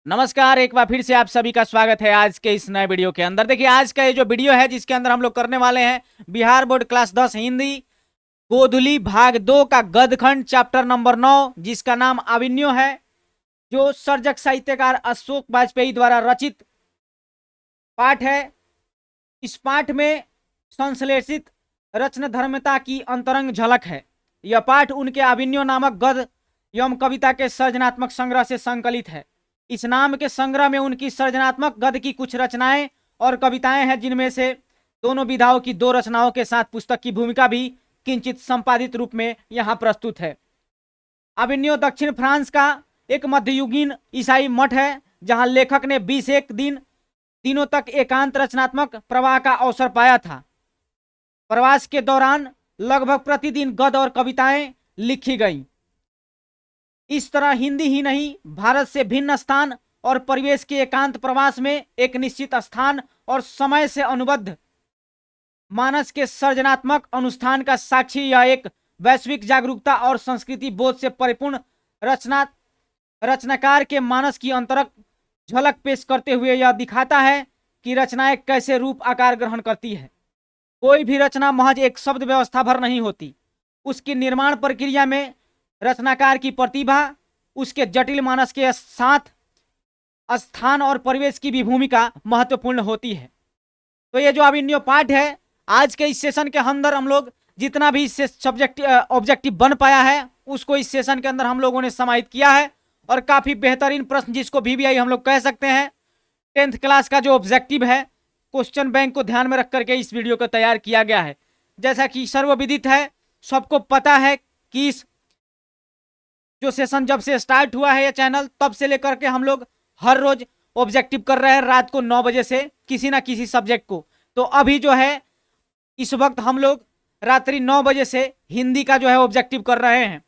नमस्कार, एक बार फिर से आप सभी का स्वागत है आज के इस नए वीडियो के अंदर। देखिए आज का ये जो वीडियो है जिसके अंदर हम लोग करने वाले हैं बिहार बोर्ड क्लास 10 हिंदी गोधुली भाग 2 का गदखंड चैप्टर नंबर 9 जिसका नाम अभिन्यो है, जो सर्जक साहित्यकार अशोक वाजपेयी द्वारा रचित पाठ है। इस पाठ में संश्लेषित रचनाधर्मिता की अंतरंग झलक है। यह पाठ उनके अभिन्यो नामक गद्य एवं कविता के सृजनात्मक संग्रह से संकलित है। इस नाम के संग्रह में उनकी सृजनात्मक गद्य की कुछ रचनाएं और कविताएं हैं, जिनमें से दोनों विधाओं की 2 रचनाओं के साथ पुस्तक की भूमिका भी किंचित संपादित रूप में यहाँ प्रस्तुत है। अभिन्यो दक्षिण फ्रांस का एक मध्ययुगीन ईसाई मठ है, जहां लेखक ने 21 दिनों तक एकांत रचनात्मक प्रवाह का अवसर पाया था। प्रवास के दौरान लगभग प्रतिदिन गद्य और कविताएं लिखी गईं। इस तरह हिंदी ही नहीं, भारत से भिन्न स्थान और परिवेश के एकांत प्रवास में एक निश्चित स्थान और समय से अनुबद्ध मानस के सृजनात्मक अनुष्ठान का साक्षी यह एक वैश्विक जागरूकता और संस्कृति बोध से परिपूर्ण रचनाकार के मानस की अंतरंग झलक पेश करते हुए यह दिखाता है कि रचनाएं कैसे रूप आकार ग्रहण करती है। कोई भी रचना महज एक शब्द व्यवस्था भर नहीं होती। उसकी निर्माण प्रक्रिया में रचनाकार की प्रतिभा, उसके जटिल मानस के साथ स्थान और परिवेश की भी भूमिका महत्वपूर्ण होती है। तो ये जो अभिन्यो पाठ है, आज के इस सेशन के अंदर हम लोग जितना भी इससे सब्जेक्ट ऑब्जेक्टिव बन पाया है उसको इस सेशन के अंदर हम लोगों ने समाहित किया है। और काफी बेहतरीन प्रश्न, जिसको VVI हम लोग कह सकते हैं, 10th क्लास का जो ऑब्जेक्टिव है, क्वेश्चन बैंक को ध्यान में रख करके इस वीडियो को तैयार किया गया है। जैसा कि सर्वविदित है, सबको पता है कि इस जो सेशन जब से स्टार्ट हुआ है ये चैनल, तब से लेकर के हम लोग हर रोज ऑब्जेक्टिव कर रहे हैं रात को 9 बजे से किसी ना किसी सब्जेक्ट को। तो अभी जो है इस वक्त हम लोग रात्रि 9 बजे से हिंदी का जो है ऑब्जेक्टिव कर रहे हैं।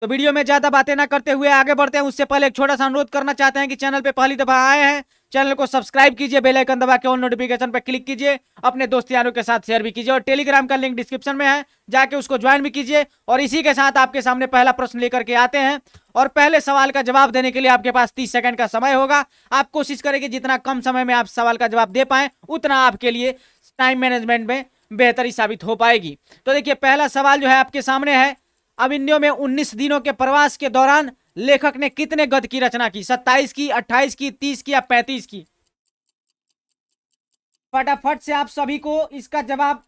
तो वीडियो में ज्यादा बातें ना करते हुए आगे बढ़ते हैं। उससे पहले एक छोटा सा अनुरोध करना चाहते हैं कि चैनल पे पहली दफा आए हैं, चैनल को सब्सक्राइब कीजिए, बेल आइकन दबा के ऑल नोटिफिकेशन पे क्लिक कीजिए, अपने दोस्त यारों के साथ शेयर भी कीजिए और टेलीग्राम का लिंक डिस्क्रिप्शन में है, जाके उसको ज्वाइन भी कीजिए। और इसी के साथ आपके सामने पहला प्रश्न लेकर के आते हैं और पहले सवाल का जवाब देने के लिए आपके पास 30 सेकंड का समय होगा। आप कोशिश करें कि जितना कम समय में आप सवाल का जवाब दे पाएं उतना आपके लिए टाइम मैनेजमेंट में बेहतरी साबित हो पाएगी। तो देखिए पहला सवाल जो है आपके सामने है, अभिन्यो में 19 दिनों के प्रवास के दौरान लेखक ने कितने गद्य की रचना की? 27 की, 28 की, 30 की या 35 की? फटाफट से आप सभी को इसका जवाब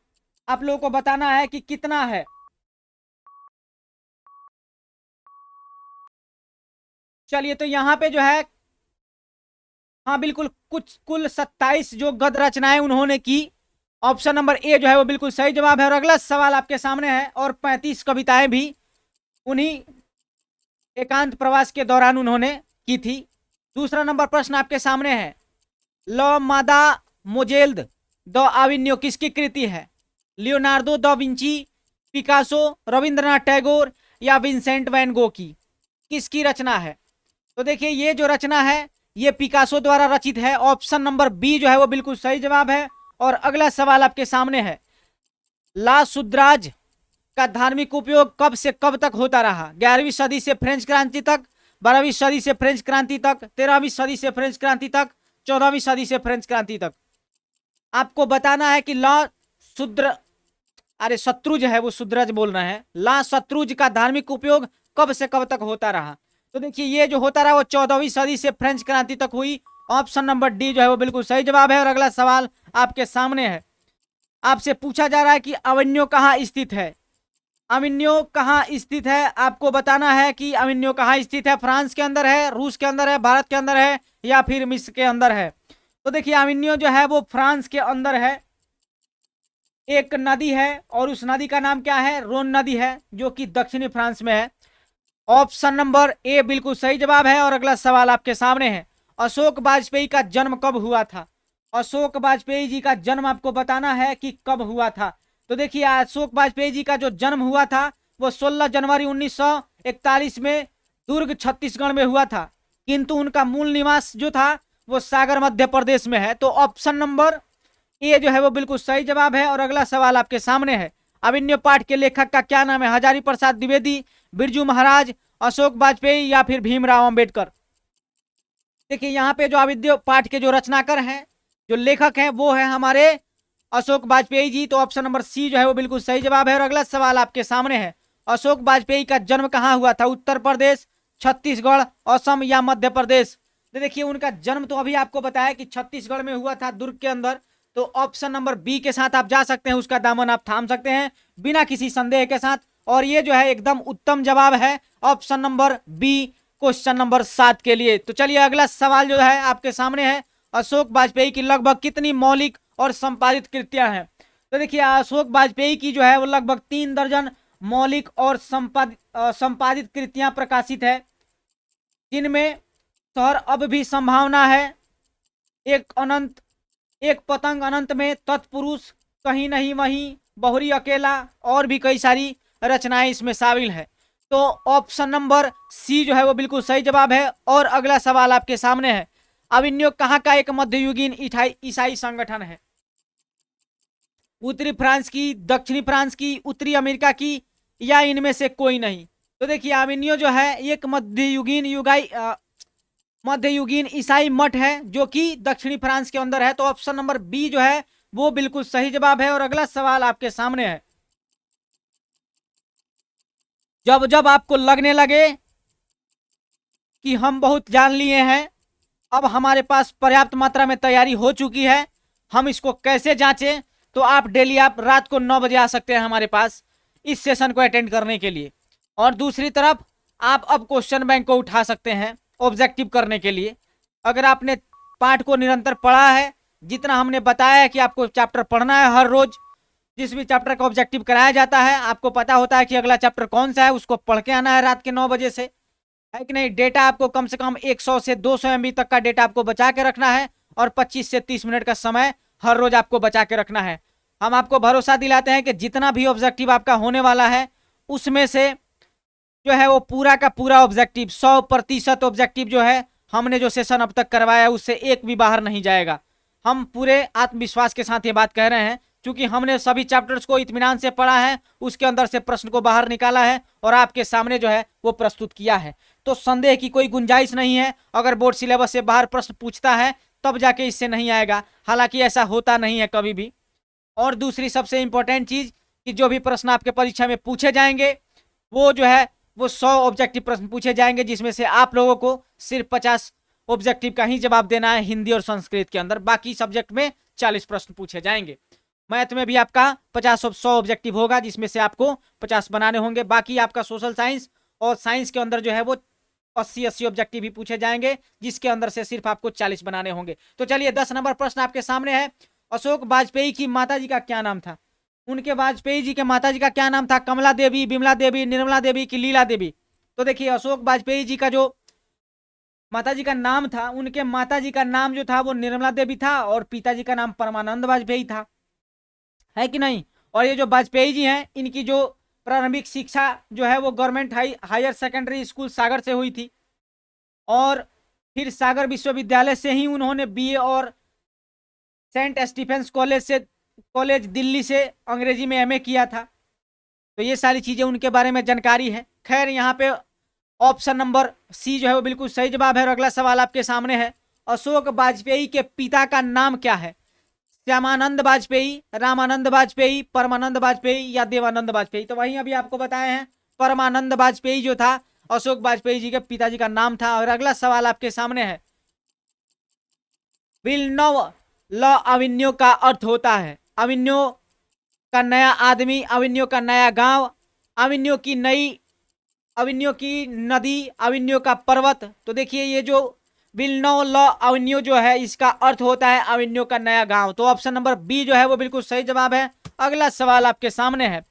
आप लोगों को बताना है कि कितना है। चलिए तो यहां पे जो है, हाँ बिल्कुल, कुल 27 जो गद्य रचनाएं उन्होंने की। ऑप्शन नंबर ए जो है वो बिल्कुल सही जवाब है। और अगला सवाल आपके सामने है, और 35 कविताएं भी उन्हीं एकांत प्रवास के दौरान उन्होंने की थी। दूसरा नंबर प्रश्न आपके सामने है, ला मादेमोजेल द अभिन्यो किसकी कृति है? Leonardo da Vinci, Picasso, Rabindranath Tagore या विंसेंट वैन गो की? किसकी रचना है? तो देखिए ये जो रचना है ये पिकासो द्वारा रचित है। ऑप्शन नंबर बी जो है वो बिल्कुल सही जवाब है। और अगला सवाल आपके सामने है, ला सुद्राज का धार्मिक उपयोग कब से कब तक होता रहा? 11वीं सदी से फ्रेंच क्रांति तक, 12वीं सदी से फ्रेंच क्रांति तक, 13वीं सदी से फ्रेंच क्रांति तक, 14वीं सदी से फ्रेंच क्रांति तक? आपको बताना है कि शत्रुज है, वो सुद्रज बोल रहे हैं, ला शत्रुज का धार्मिक उपयोग कब से कब तक होता रहा? तो देखिए ये जो होता रहा वो 14वीं सदी से फ्रेंच क्रांति तक हुई। ऑप्शन नंबर डी जो है वो बिल्कुल सही जवाब है। और अगला सवाल आपके सामने है, आपसे पूछा जा रहा है कि अभिन्यो कहाँ स्थित है? अभिन्यो कहाँ स्थित है? आपको बताना है कि अभिन्यो कहाँ स्थित है। फ्रांस के अंदर है, रूस के अंदर है, भारत के अंदर है या फिर मिस्र के अंदर है? तो देखिए अभिन्यो जो है वो फ्रांस के अंदर है। एक नदी है और उस नदी का नाम क्या है? रोन नदी है, जो कि दक्षिणी फ्रांस में है। ऑप्शन नंबर ए बिल्कुल सही जवाब है। और अगला सवाल आपके सामने है, अशोक वाजपेयी का जन्म कब हुआ था? अशोक वाजपेयी जी का जन्म आपको बताना है कि कब हुआ था। तो देखिए अशोक वाजपेयी जी का जो जन्म हुआ था वो 16 जनवरी 1941 में दुर्ग छत्तीसगढ़ में हुआ था, किंतु उनका मूल निवास जो था वो सागर मध्य प्रदेश में है। तो ऑप्शन नंबर ए जो है वो बिल्कुल सही जवाब है। और अगला सवाल आपके सामने है, अभिन्यो पाठ के लेखक का क्या नाम है? हजारी प्रसाद द्विवेदी, बिरजू महाराज, अशोक वाजपेयी या फिर भीमराव अंबेडकर? देखिए यहाँ पे जो अविद्यो पाठ के जो रचनाकार हैं, जो लेखक हैं, वो है हमारे अशोक वाजपेयी जी। तो ऑप्शन नंबर सी जो है वो बिल्कुल सही जवाब है। और अगला सवाल आपके सामने है, अशोक वाजपेयी का जन्म कहाँ हुआ था? उत्तर प्रदेश, छत्तीसगढ़, असम या मध्य प्रदेश? तो देखिए उनका जन्म तो अभी आपको बताया कि छत्तीसगढ़ में हुआ था, दुर्ग के अंदर। तो ऑप्शन नंबर बी के साथ आप जा सकते हैं, उसका दामन आप थाम सकते हैं बिना किसी संदेह के साथ। और ये जो है एकदम उत्तम जवाब है, option number B, question number 7 के लिए। तो चलिए अगला सवाल जो है आपके सामने है, अशोक वाजपेयी की लगभग कितनी मौलिक और संपादित कृतियां हैं? तो देखिए अशोक वाजपेयी की जो है वो लगभग 3 दर्जन मौलिक और संपादित कृतियां प्रकाशित है, जिनमें शहर अब भी संभावना है, एक पतंग अनंत में, तत्पुरुष, कहीं नहीं वहीं, बहुरी अकेला, और भी कई सारी रचनाएं इसमें शामिल है। तो ऑप्शन नंबर सी जो है वो बिल्कुल सही जवाब है। और अगला सवाल आपके सामने है, अविन्यो कहाँ का एक मध्ययुगीन ईसाई संगठन है? उत्तरी फ्रांस की, दक्षिणी फ्रांस की, उत्तरी अमेरिका की, या इनमें से कोई नहीं? तो देखिए अविन्यो जो है एक मध्ययुगीन ईसाई मठ है, जो कि दक्षिणी फ्रांस के अंदर है। तो ऑप्शन नंबर बी जो है वो बिल्कुल सही जवाब है। और अगला सवाल आपके सामने है, जब जब आपको लगने लगे कि हम बहुत जान लिए हैं, अब हमारे पास पर्याप्त मात्रा में तैयारी हो चुकी है, हम इसको कैसे जांचें? तो आप डेली आप रात को 9 बजे आ सकते हैं हमारे पास इस सेशन को अटेंड करने के लिए। और दूसरी तरफ आप अब क्वेश्चन बैंक को उठा सकते हैं ऑब्जेक्टिव करने के लिए। अगर आपने पाठ को निरंतर पढ़ा है, जितना हमने बताया है कि आपको चैप्टर पढ़ना है, हर रोज जिस भी चैप्टर का ऑब्जेक्टिव कराया जाता है, आपको पता होता है कि अगला चैप्टर कौन सा है, उसको पढ़ के आना है रात के 9 बजे से, है कि नहीं? डेटा आपको कम से कम 100 से 200 MB तक का डेटा आपको बचा के रखना है, और 25 से 30 मिनट का समय हर रोज आपको बचा के रखना है। हम आपको भरोसा दिलाते हैं कि जितना भी ऑब्जेक्टिव आपका होने वाला है, उसमें से जो है वो पूरा का पूरा ऑब्जेक्टिव 100% ऑब्जेक्टिव जो है हमने जो सेशन अब तक करवाया है, उससे एक भी बाहर नहीं जाएगा। हम पूरे आत्मविश्वास के साथ ये बात कह रहे हैं, क्योंकि हमने सभी चैप्टर्स को इत्मीनान से पढ़ा है, उसके अंदर से प्रश्न को बाहर निकाला है और आपके सामने जो है वो प्रस्तुत किया है। तो संदेह की कोई गुंजाइश नहीं है। अगर बोर्ड सिलेबस से बाहर प्रश्न पूछता है तब जाके इससे नहीं आएगा, हालांकि ऐसा होता नहीं है कभी भी। और दूसरी सबसे इंपॉर्टेंट चीज कि जो भी प्रश्न आपके परीक्षा में पूछे जाएंगे, वो जो है वो 100 ऑब्जेक्टिव प्रश्न पूछे जाएंगे, जिसमें से आप लोगों को सिर्फ 50 ऑब्जेक्टिव का ही जवाब देना है हिंदी और संस्कृत के अंदर। बाकी सब्जेक्ट में 40 प्रश्न पूछे जाएंगे। मैथ में भी आपका 100 ऑब्जेक्टिव होगा, जिसमें से आपको 50 बनाने होंगे। बाकी आपका सोशल साइंस और साइंस के अंदर जो है वो 80 ऑब्जेक्टिव भी पूछे जाएंगे, जिसके अंदर से सिर्फ आपको 40 बनाने होंगे। तो चलिए 10 नंबर प्रश्न आपके सामने है, अशोक वाजपेयी की माता जी का क्या नाम था? उनके वाजपेयी जी के माता जी का क्या नाम था? कमला देवी, बिमला देवी, निर्मला देवी की लीला देवी? तो देखिए अशोक वाजपेयी जी का जो माता जी का नाम था, उनके माता जी का नाम जो था वो निर्मला देवी था, और पिताजी का नाम परमानंद वाजपेयी था, है कि नहीं? और ये जो वाजपेयी जी हैं, इनकी जो प्रारंभिक शिक्षा जो है वो गवर्नमेंट हायर सेकेंडरी स्कूल सागर से हुई थी, और फिर सागर विश्वविद्यालय से ही उन्होंने बीए और सेंट स्टीफेंस कॉलेज दिल्ली से अंग्रेजी में एमए किया था। तो ये सारी चीजें उनके बारे में जानकारी है। खैर यहाँ पे ऑप्शन नंबर सी जो है वो बिल्कुल सही जवाब है। और अगला सवाल आपके सामने है, अशोक वाजपेयी के पिता का नाम क्या है? श्यामानंद वाजपेयी, रामानंद वाजपेयी, परमानंद वाजपेयी या देवानंद वाजपेयी? तो वहीं अभी आपको बताए हैं, परमानंद वाजपेयी जो था अशोक वाजपेयी जी के पिताजी का नाम था। और अगला सवाल आपके सामने है, विल्नव लॉ अविन्यो का अर्थ होता है? अविन्यो का नया आदमी, अविन्यो का नया गांव, अविन्यो की नदी, अविन्यो का पर्वत? तो देखिए ये जो विल्नव लॉ अविन्यो जो है, इसका अर्थ होता है अविन्यो का नया गांव। तो ऑप्शन नंबर बी जो है वो बिल्कुल सही जवाब है। अगला सवाल आपके सामने है,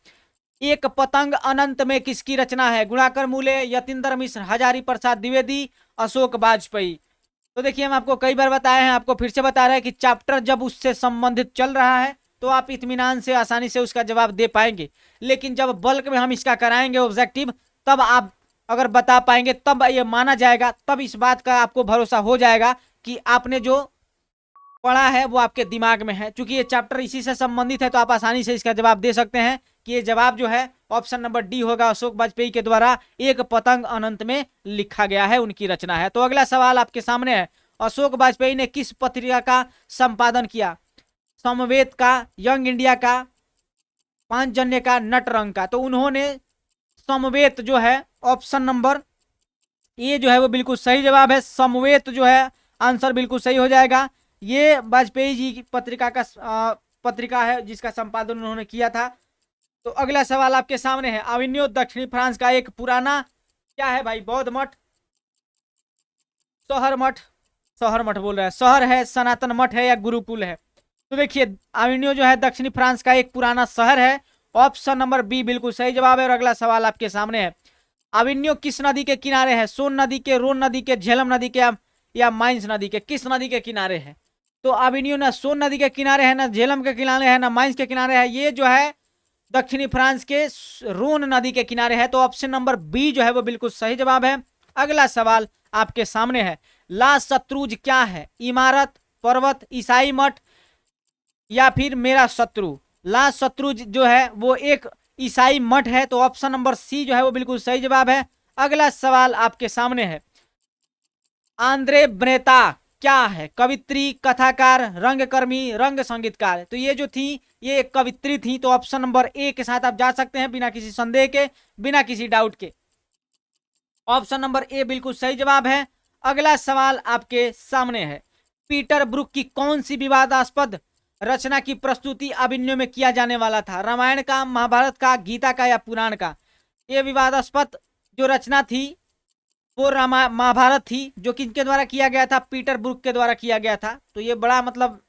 एक पतंग अनंत में किसकी रचना है? गुणाकर मूले, यतीन्द्र मिश्र, हजारी प्रसाद द्विवेदी, अशोक वाजपेयी? तो देखिए हम आपको कई बार बताए हैं, आपको फिर से बता रहे हैं कि चैप्टर जब उससे संबंधित चल रहा है तो आप इत्मीनान से आसानी से उसका जवाब दे पाएंगे, लेकिन जब बल्क में हम इसका कराएंगे ऑब्जेक्टिव, तब आप अगर बता पाएंगे, तब ये माना जाएगा, तब इस बात का आपको भरोसा हो जाएगा कि आपने जो पढ़ा है वो आपके दिमाग में है। चूंकि ये चैप्टर इसी से संबंधित है, तो आप आसानी से इसका जवाब दे सकते हैं कि ये जवाब जो है ऑप्शन नंबर डी होगा, अशोक वाजपेयी के द्वारा एक पतंग अनंत में लिखा गया है, उनकी रचना है। तो अगला सवाल आपके सामने है, अशोक वाजपेयी ने किस पत्रिका का संपादन किया? समवेत का, यंग इंडिया का, पांचजन्य का, नटरंग का। तो उन्होंने समवेत जो है, ऑप्शन नंबर ए जो है वो बिल्कुल सही जवाब है। समवेत जो है आंसर बिल्कुल सही हो जाएगा। ये वाजपेयी जी की पत्रिका का पत्रिका है जिसका संपादन उन्होंने किया था। तो अगला सवाल आपके सामने है, अविन्यो दक्षिणी फ्रांस का एक पुराना क्या है भाई? बौद्ध मठ, शहर मठ, शहर मठ बोल रहा है, शहर है, सनातन मठ है, या गुरुकुल है? तो देखिए अविन्यो जो है दक्षिणी फ्रांस का एक पुराना शहर है। ऑप्शन नंबर बी बिल्कुल सही जवाब है। और अगला सवाल आपके सामने है, अविन्यो किस नदी के किनारे है? सोन नदी के, रोन नदी के, झेलम नदी के, या माइंस नदी के? किस नदी के किनारे है? तो अविन्यो ना सोन नदी के किनारे है, ना झेलम के किनारे है, ना माइंस के किनारे है। ये जो है दक्षिणी फ्रांस के रोन नदी के किनारे है। तो ऑप्शन नंबर बी जो है वो बिल्कुल सही जवाब है। अगला सवाल आपके सामने है, ला शत्रुज क्या है? इमारत, पर्वत, ईसाई मठ, या फिर मेरा शत्रु? ला शत्रुज जो है वो एक ईसाई मठ है। तो ऑप्शन नंबर सी जो है वो बिल्कुल सही जवाब है। अगला सवाल आपके सामने है, आंद्रे ब्रेता क्या है? कवित्री, कथाकार, रंगकर्मी, रंग संगीतकार? तो ये जो थी ये एक कवित्री थी। तो ऑप्शन नंबर ए के साथ आप जा सकते हैं बिना किसी संदेह के, बिना किसी डाउट के। ऑप्शन नंबर ए बिल्कुल सही जवाब है। अगला सवाल आपके सामने है, पीटर ब्रुक की कौन सी विवादास्पद रचना की प्रस्तुति अभिनय में किया जाने वाला था? रामायण का, महाभारत का, गीता का, या पुराण का? ये विवादास्पद जो रचना थी वो महाभारत थी, जो किनके द्वारा किया गया था? पीटर ब्रुक के द्वारा किया गया था। तो ये बड़ा मतलब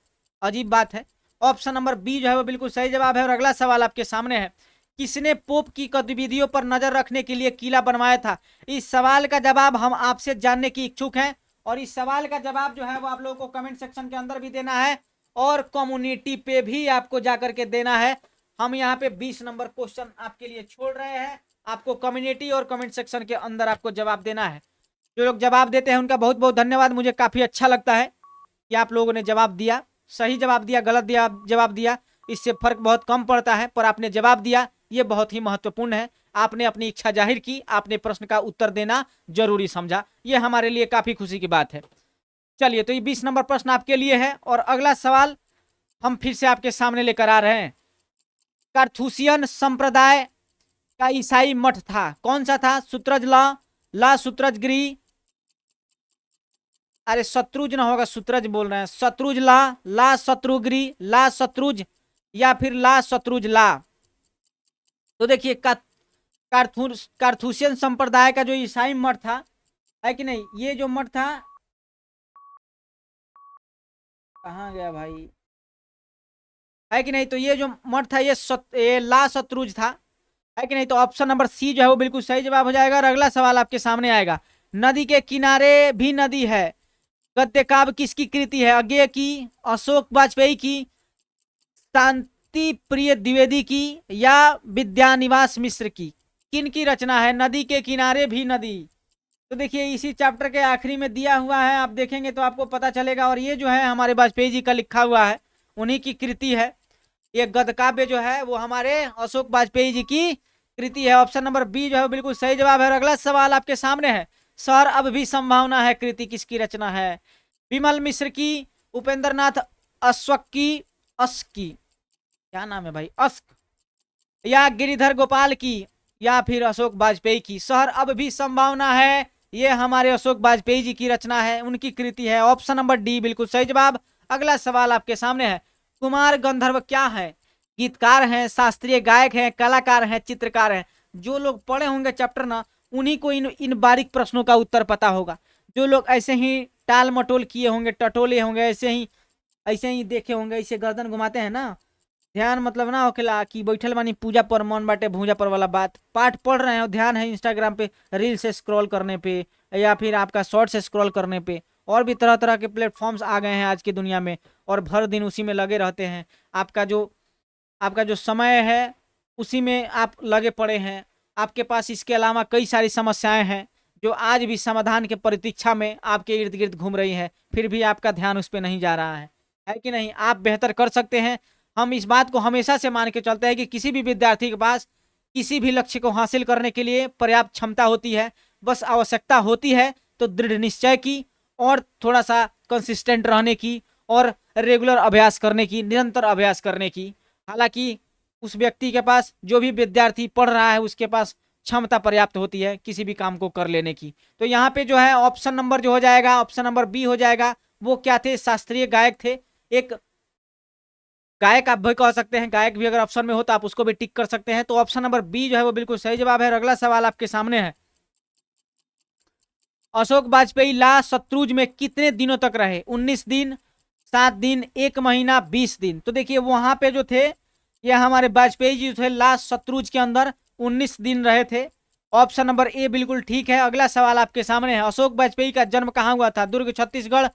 अजीब बात है। ऑप्शन नंबर बी जो है वो बिल्कुल सही जवाब है। और अगला सवाल आपके सामने है, किसने पोप की गतिविधियों पर नजर रखने के लिए किला बनवाया था? इस सवाल का जवाब हम आपसे जानने की इच्छुक हैं। और इस सवाल का जवाब जो है वो आप लोगों को कमेंट सेक्शन के अंदर भी देना है और कम्युनिटी पे भी आपको जाकर के देना है। हम यहाँ पे 20 नंबर क्वेश्चन आपके लिए छोड़ रहे हैं, आपको कम्युनिटी और कमेंट सेक्शन के अंदर आपको जवाब देना है। जो लोग जवाब देते हैं उनका बहुत बहुत धन्यवाद। मुझे काफी अच्छा लगता है कि आप लोगों ने जवाब दिया, सही जवाब दिया, गलत दिया जवाब दिया, इससे फर्क बहुत कम पड़ता है, पर आपने जवाब दिया, ये बहुत ही महत्वपूर्ण है। आपने अपनी इच्छा जाहिर की, आपने प्रश्न का उत्तर देना जरूरी समझा, ये हमारे लिए काफी खुशी की बात है। चलिए, तो ये 20 नंबर प्रश्न आपके लिए है। और अगला सवाल हम फिर से आपके सामने लेकर आ रहे हैं, कार्थूसियन संप्रदाय का ईसाई मठ था, कौन सा था? सुत्रज ला सुत्रज गिरी, अरे शत्रुज ना होगा, सुत्रज बोल रहे हैं, शत्रुज ला शत्रुगिरी, ला शत्रुज, या फिर ला शत्रुज ला? तो देखिए कार्थूसियन संप्रदाय का जो ईसाई मठ था, है कि नहीं, ये जो मठ था, कहाँ गया भाई, है कि नहीं? तो ये जो मठ था ये ला शत्रुज था, है कि नहीं? तो ऑप्शन नंबर सी जो है वो बिल्कुल सही जवाब हो जाएगा। और अगला सवाल आपके सामने आएगा, नदी के किनारे भी नदी है, गद्य काव्य किसकी कृति है? अज्ञेय की, अशोक वाजपेयी की, शांति प्रिय द्विवेदी की, या विद्यानिवास मिश्र की? किन की रचना है नदी के किनारे भी नदी? तो देखिए इसी चैप्टर के आखिरी में दिया हुआ है, आप देखेंगे तो आपको पता चलेगा। और ये जो है हमारे वाजपेयी जी का लिखा हुआ है, उन्हीं की कृति है। ये गद्य काव्य जो है वो हमारे अशोक वाजपेयी जी की कृति है। ऑप्शन नंबर बी जो है बिल्कुल सही जवाब है। और अगला सवाल आपके सामने है, शहर अब भी संभावना है कृति किसकी रचना है? विमल मिश्र की, उपेंद्र नाथ अश्वक की, क्या नाम है भाई, अस्क, या गिरिधर गोपाल की, या फिर अशोक वाजपेयी की? शहर अब भी संभावना है, ये हमारे अशोक वाजपेयी जी की रचना है, उनकी कृति है। ऑप्शन नंबर डी बिल्कुल सही जवाब। अगला सवाल आपके सामने है, कुमार गंधर्व क्या है? गीतकार हैं, शास्त्रीय गायक हैं, कलाकार हैं, चित्रकार हैं? जो लोग पढ़े होंगे चैप्टर ना, उन्हीं को इन बारीक प्रश्नों का उत्तर पता होगा। जो लोग ऐसे ही टाल मटोल किए होंगे, टटोले होंगे, ऐसे ही देखे होंगे, ऐसे गर्दन घुमाते हैं ना, ध्यान मतलब ना होकेला कि बैठल बानी पूजा पर, मन बाटे भूजा पर वाला बात, पाठ पढ़ रहे हैं, ध्यान है इंस्टाग्राम पे रील से स्क्रॉल करने पे, या फिर आपका शॉर्ट से स्क्रॉल करने पे, और भी तरह तरह के प्लेटफॉर्म्स आ गए हैं आज की दुनिया में, और भर दिन उसी में लगे रहते हैं। आपका जो समय है उसी में आप लगे पड़े हैं। आपके पास इसके अलावा कई सारी समस्याएं हैं जो आज भी समाधान के प्रतीक्षा में आपके इर्द गिर्द घूम रही है, फिर भी आपका ध्यान उस पर नहीं जा रहा है कि नहीं? आप बेहतर कर सकते हैं। हम इस बात को हमेशा से मान के चलते हैं कि किसी भी विद्यार्थी के पास किसी भी लक्ष्य को हासिल करने के लिए पर्याप्त क्षमता होती है, बस आवश्यकता होती है तो दृढ़ निश्चय की और थोड़ा सा कंसिस्टेंट रहने की और रेगुलर अभ्यास करने की, निरंतर अभ्यास करने की। हालांकि उस व्यक्ति के पास, जो भी विद्यार्थी पढ़ रहा है, उसके पास क्षमता पर्याप्त होती है किसी भी काम को कर लेने की। तो यहाँ पे जो है ऑप्शन नंबर जो हो जाएगा, ऑप्शन नंबर बी हो जाएगा। वो क्या थे? शास्त्रीय गायक थे। एक गायक आप भी कह सकते हैं, गायक भी अगर ऑप्शन में हो तो आप उसको भी टिक कर सकते हैं। तो ऑप्शन नंबर बी जो है वो बिल्कुल सही जवाब है। और अगला सवाल आपके सामने है, अशोक वाजपेयी ला शत्रुज में कितने दिनों तक रहे? 19 दिन, 7 दिन, 1 महीना, 20 दिन। तो देखिए वहां पे जो थे, ये हमारे वाजपेयी जी थे ला शत्रुज के अंदर 19 दिन रहे थे। ऑप्शन नंबर ए बिल्कुल ठीक है। अगला सवाल आपके सामने है, अशोक वाजपेयी का जन्म कहाँ हुआ था? दुर्ग छत्तीसगढ़,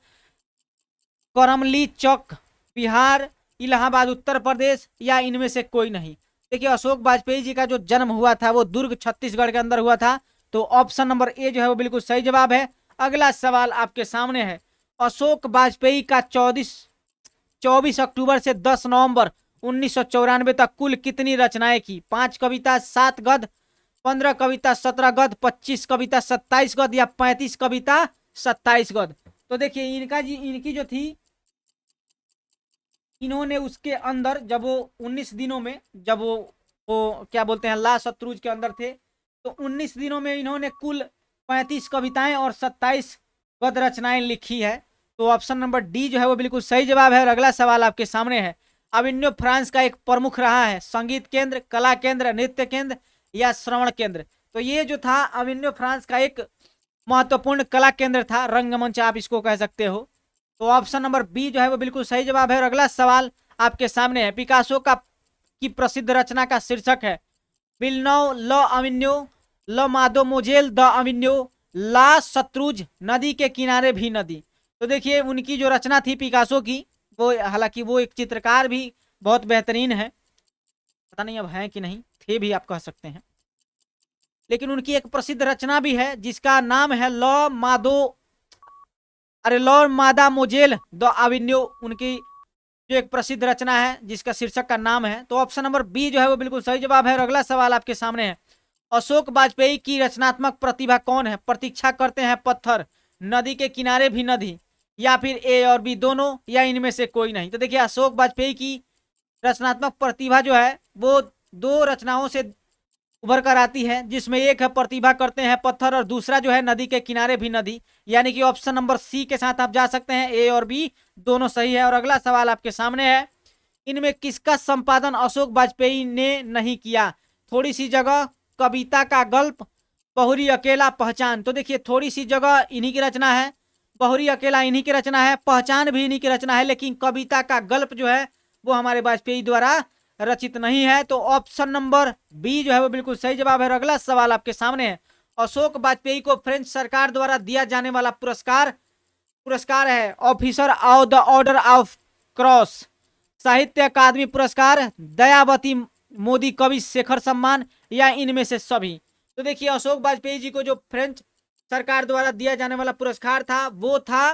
करमली चौक बिहार, इलाहाबाद उत्तर प्रदेश, या इनमें से कोई नहीं। देखिए अशोक वाजपेयी जी का जो जन्म हुआ था वो दुर्ग छत्तीसगढ़ के अंदर हुआ था। तो ऑप्शन नंबर ए जो है वो बिल्कुल सही जवाब है। अगला सवाल आपके सामने है, अशोक वाजपेयी का 24 अक्टूबर से 10 नवंबर 1994 तक कुल कितनी रचनाएं की? 5 कविता, 7 गद्य, 15 कविता, 17 गद्य, 25 कविता, 27 गद्य, या 35 कविता, 27 गद्य। तो देखिए इनकी जो थी, इन्होंने उसके अंदर जब वो 19 दिनों में, जब वो क्या बोलते हैं ला शत्रुज के अंदर थे, तो 19 दिनों में इन्होंने कुल 35 कविताएं और 27 गद्य रचनाएं लिखी है। तो ऑप्शन नंबर डी जो है वो बिल्कुल सही जवाब है। और अगला सवाल आपके सामने है, अभिनव फ्रांस का एक प्रमुख रहा है, संगीत केंद्र, कला केंद्र, नृत्य केंद्र, या श्रवण केंद्र। तो ये जो था अभिनव फ्रांस का एक महत्वपूर्ण कला केंद्र था, रंगमंच आप इसको कह सकते हो। तो ऑप्शन नंबर बी जो है वो बिल्कुल सही जवाब है। और अगला सवाल आपके सामने है, पिकासो की प्रसिद्ध रचना का शीर्षक है, विलनौ ल अविन्यो, ल मादो मोजेल द अविन्यो, ला शत्रुज नदी के किनारे भी नदी। तो देखिए उनकी जो रचना थी पिकासो की, वो हालांकि वो एक चित्रकार भी बहुत बेहतरीन है, पता नहीं अब हैं कि नहीं, थे भी आप कह सकते हैं, लेकिन उनकी एक प्रसिद्ध रचना भी है जिसका नाम है ल मादो, अरे लॉर्ड मादा मोजेल द अविन्यो, उनकी जो एक प्रसिद्ध रचना है जिसका शीर्षक का नाम है। तो ऑप्शन नंबर बी जो है वो बिल्कुल सही जवाब है। और अगला सवाल आपके सामने है, अशोक वाजपेयी की रचनात्मक प्रतिभा कौन है? प्रतीक्षा करते हैं पत्थर, नदी के किनारे भी नदी, या फिर ए और बी दोनों, या इनमें से कोई नहीं। तो देखिए अशोक वाजपेयी की रचनात्मक प्रतिभा जो है वो 2 रचनाओं से उभर कर आती है, जिसमें एक है प्रतिभा करते हैं पत्थर और दूसरा जो है नदी के किनारे भी नदी। यानी कि ऑप्शन नंबर सी के साथ आप जा सकते हैं, ए और बी दोनों सही है। और अगला सवाल आपके सामने है, इनमें किसका संपादन अशोक वाजपेयी ने नहीं किया? थोड़ी सी जगह, कविता का गल्प, बहुरी अकेला, पहचान। तो देखिए थोड़ी सी जगह इन्हीं की रचना है, बहुरी अकेला इन्हीं की रचना है, पहचान भी इन्हीं की रचना है, लेकिन कविता का गल्प जो है वो हमारे वाजपेयी द्वारा रचित नहीं है। तो ऑप्शन नंबर बी जो है वो बिल्कुल सही जवाब है। और अगला सवाल आपके सामने है, अशोक वाजपेयी को फ्रेंच सरकार द्वारा दिया जाने वाला पुरस्कार है, officer of the order of cross, साहित्य अकादमी पुरस्कार, दयावती मोदी कवि शेखर सम्मान, या इनमें से सभी। तो देखिए अशोक वाजपेयी जी को जो फ्रेंच सरकार द्वारा दिया जाने वाला पुरस्कार था वो था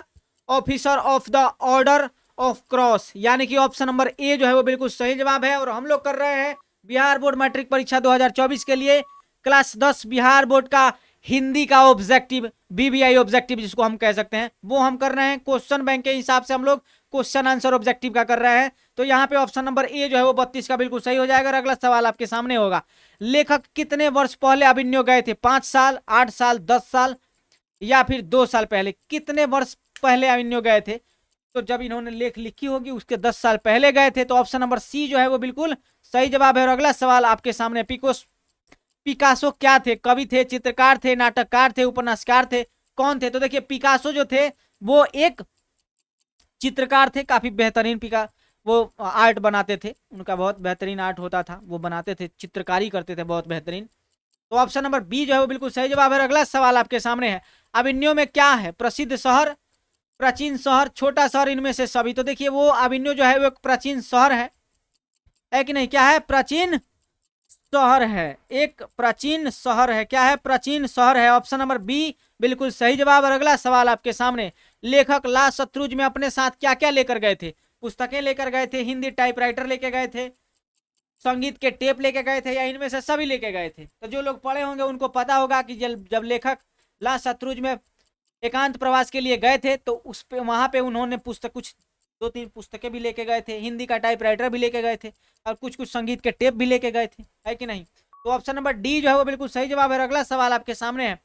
officer of the order of cross, यानी कि ऑप्शन नंबर ए जो है वो बिल्कुल सही जवाब है। और हम लोग कर रहे हैं बिहार बोर्ड मैट्रिक परीक्षा 2024 के लिए क्लास 10 बिहार बोर्ड का हिंदी का ऑब्जेक्टिव, बीबीआई ऑब्जेक्टिव जिसको हम कह सकते हैं, वो हम कर रहे हैं क्वेश्चन बैंक के हिसाब से, हम लोग क्वेश्चन आंसर ऑब्जेक्टिव का कर रहे हैं। तो यहाँ पे ऑप्शन नंबर ए जो है वो 32 का बिल्कुल सही हो जाएगा। और अगला सवाल आपके सामने होगा, लेखक कितने वर्ष पहले अभिनव गए थे? 5 साल, 8 साल, 10 साल, या फिर 2 साल पहले? कितने वर्ष पहले अभिनव गए थे? तो जब इन्होंने लेख लिखी होगी उसके 10 साल पहले गए थे। तो ऑप्शन नंबर सी जो है वो बिल्कुल सही जवाब है। और अगला सवाल आपके सामने, पिकासो क्या थे? कवि थे, चित्रकार थे, नाटककार थे, उपन्यासकार थे, कौन थे? तो देखिए पिकासो जो थे वो एक चित्रकार थे, काफी बेहतरीन वो आर्ट बनाते थे, उनका बहुत बेहतरीन आर्ट होता था, वो बनाते थे, चित्रकारी करते थे बहुत बेहतरीन। तो ऑप्शन नंबर बी जो है वो बिल्कुल सही जवाब है। अगला सवाल आपके सामने है, अभिनव में क्या है? प्रसिद्ध शहर, प्राचीन शहर, छोटा शहर, इनमें से सभी। तो देखिए वो अभिनव जो है वो एक प्राचीन शहर है कि नहीं? क्या है? प्राचीन शहर है, एक प्राचीन शहर है। क्या है? प्राचीन शहर है। ऑप्शन नंबर बी बिल्कुल सही जवाब। और अगला सवाल आपके सामने, लेखक ला शत्रुज में अपने साथ क्या क्या लेकर गए थे? पुस्तकें लेकर गए थे, हिंदी टाइपराइटर लेके गए थे, संगीत के टेप लेके गए थे, या इनमें से सभी लेके गए थे? तो जो लोग पढ़े होंगे उनको पता होगा कि जब लेखक ला शत्रुज में एकांत प्रवास के लिए गए थे, तो उस पे वहाँ पे उन्होंने पुस्तक कुछ 2-3 पुस्तकें भी लेके गए थे, हिंदी का टाइपराइटर भी लेके गए थे और कुछ कुछ संगीत के टेप भी लेके गए थे, है कि नहीं। तो ऑप्शन नंबर डी जो है वो बिल्कुल सही जवाब है। अगला सवाल आपके सामने है,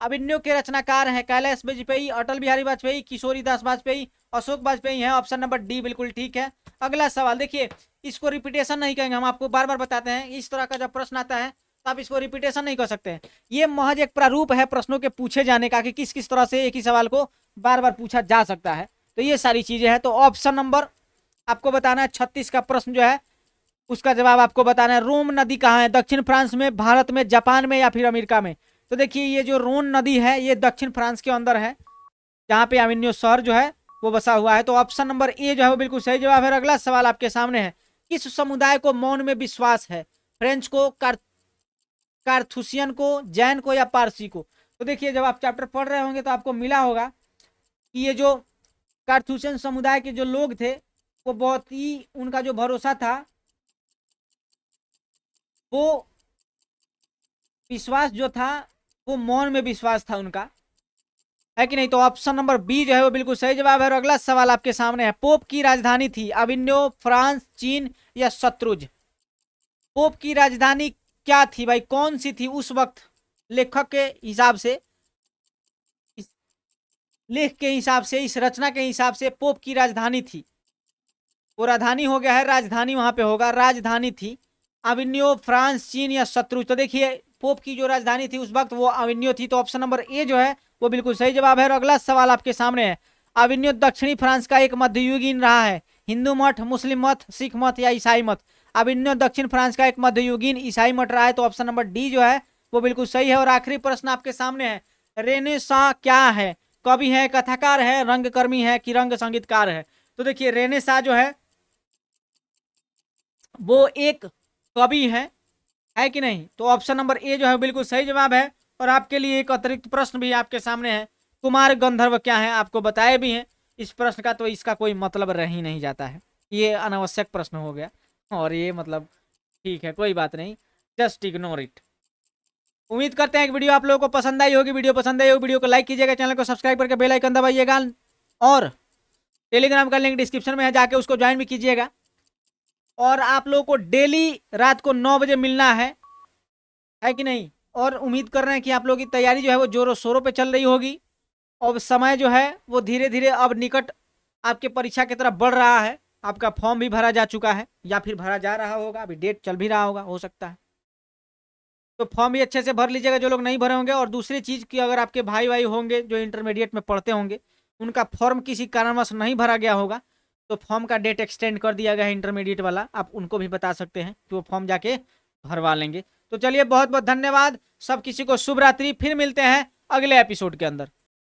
अभिमन्यु के रचनाकार हैं कैलाश वाजपेयी, अटल बिहारी वाजपेयी, किशोरी दास वाजपेयी, अशोक वाजपेयी हैं। ऑप्शन नंबर डी बिल्कुल ठीक है। अगला सवाल देखिए, इसको रिपीटेशन नहीं कहेंगे, हम आपको बार बार बताते हैं, इस तरह का जब प्रश्न आता है तो आप इसको रिपीटेशन नहीं कर सकते हैं। ये महज एक प्रारूप है प्रश्नों के पूछे जाने का कि किस किस तरह से एक ही सवाल को बार बार पूछा जा सकता है। तो ये सारी चीजें हैं। तो ऑप्शन नंबर आपको बताना है 36 का प्रश्न जो है उसका जवाब आपको बताना है। रोम नदी कहाँ है, दक्षिण फ्रांस में, भारत में, जापान में या फिर अमेरिका में। तो देखिए ये जो रोन नदी है ये दक्षिण फ्रांस के अंदर है, जहाँ पे अविन्यो शहर जो है वो बसा हुआ है। तो ऑप्शन नंबर ए जो है वो बिल्कुल सही जवाब है। अगला सवाल आपके सामने है, किस समुदाय को मौन में विश्वास है, फ्रेंच को, कार्थुसियन को, जैन को या पारसी को। तो देखिए जब आप चैप्टर पढ़ रहे होंगे तो आपको मिला होगा कि ये जो कार्थुसियन समुदाय के जो लोग थे वो बहुत ही, उनका जो भरोसा था वो विश्वास जो था वो मौन में विश्वास था उनका, है कि नहीं। तो ऑप्शन नंबर बी जो है वो बिल्कुल सही जवाब है। और अगला सवाल आपके सामने है, पोप की राजधानी थी अभिनव, फ्रांस, चीन या शत्रुज। पोप की राजधानी क्या थी भाई, कौन सी थी उस वक्त, लेखक के हिसाब से, इस लेख के हिसाब से, इस रचना के हिसाब से पोप की राजधानी थी, वो राजधानी हो गया है, राजधानी वहां पे होगा, राजधानी थी अविन्यो, फ्रांस, चीन या शत्रुज। तो देखिए पोप की जो राजधानी थी उस वक्त वो अविन्यो थी। तो ऑप्शन नंबर ए जो है वो बिल्कुल सही जवाब है। और अगला सवाल आपके सामने है, अविन्यो दक्षिणी फ्रांस का एक मध्ययुगीन रहा है, हिंदू मठ, मुस्लिम मत, सिख मत या ईसाई मत। अविन्यो दक्षिण फ्रांस का एक मध्ययुगीन ईसाई मठ रहा है। तो ऑप्शन नंबर डी जो है वो बिल्कुल सही है। और आखिरी प्रश्न आपके सामने है, रेनेसां क्या है, कवि है, कथाकार है, रंगकर्मी है कि रंग संगीतकार है। तो देखिए रेनेसां जो है वो एक कवि है कि नहीं। तो ऑप्शन नंबर ए जो है बिल्कुल सही जवाब है। और आपके लिए एक अतिरिक्त प्रश्न भी आपके सामने है, कुमार गंधर्व क्या है, आपको बताए भी हैं इस प्रश्न का, तो इसका कोई मतलब रह ही नहीं जाता है, ये अनावश्यक प्रश्न हो गया। और ये मतलब ठीक है, कोई बात नहीं, जस्ट इग्नोर इट। उम्मीद करते हैं कि वीडियो आप लोगों को पसंद आई होगी। वीडियो पसंद आई होगी वीडियो को लाइक कीजिएगा, चैनल को सब्सक्राइब करके बेल आइकन दबाइएगा और टेलीग्राम का लिंक डिस्क्रिप्शन में है, जाके उसको ज्वाइन भी कीजिएगा। और आप लोगों को डेली रात को 9 बजे मिलना है कि नहीं। और उम्मीद कर रहे हैं कि आप लोगों की तैयारी जो है वो जोरों शोरों पे चल रही होगी। और समय जो है वो धीरे धीरे अब निकट आपके परीक्षा की तरफ बढ़ रहा है। आपका फॉर्म भी भरा जा चुका है या फिर भरा जा रहा होगा, अभी डेट चल भी रहा होगा, हो सकता है। तो फॉर्म भी अच्छे से भर लीजिएगा जो लोग नहीं भरे होंगे। और दूसरी चीज़ कि अगर आपके भाई भाई होंगे जो इंटरमीडिएट में पढ़ते होंगे, उनका फॉर्म किसी कारणवश नहीं भरा गया होगा, तो फॉर्म का डेट एक्सटेंड कर दिया गया है इंटरमीडिएट वाला, आप उनको भी बता सकते हैं कि वो फॉर्म जाके भरवा लेंगे। तो चलिए बहुत बहुत धन्यवाद, सब किसी को शुभ रात्रि, फिर मिलते हैं अगले एपिसोड के अंदर।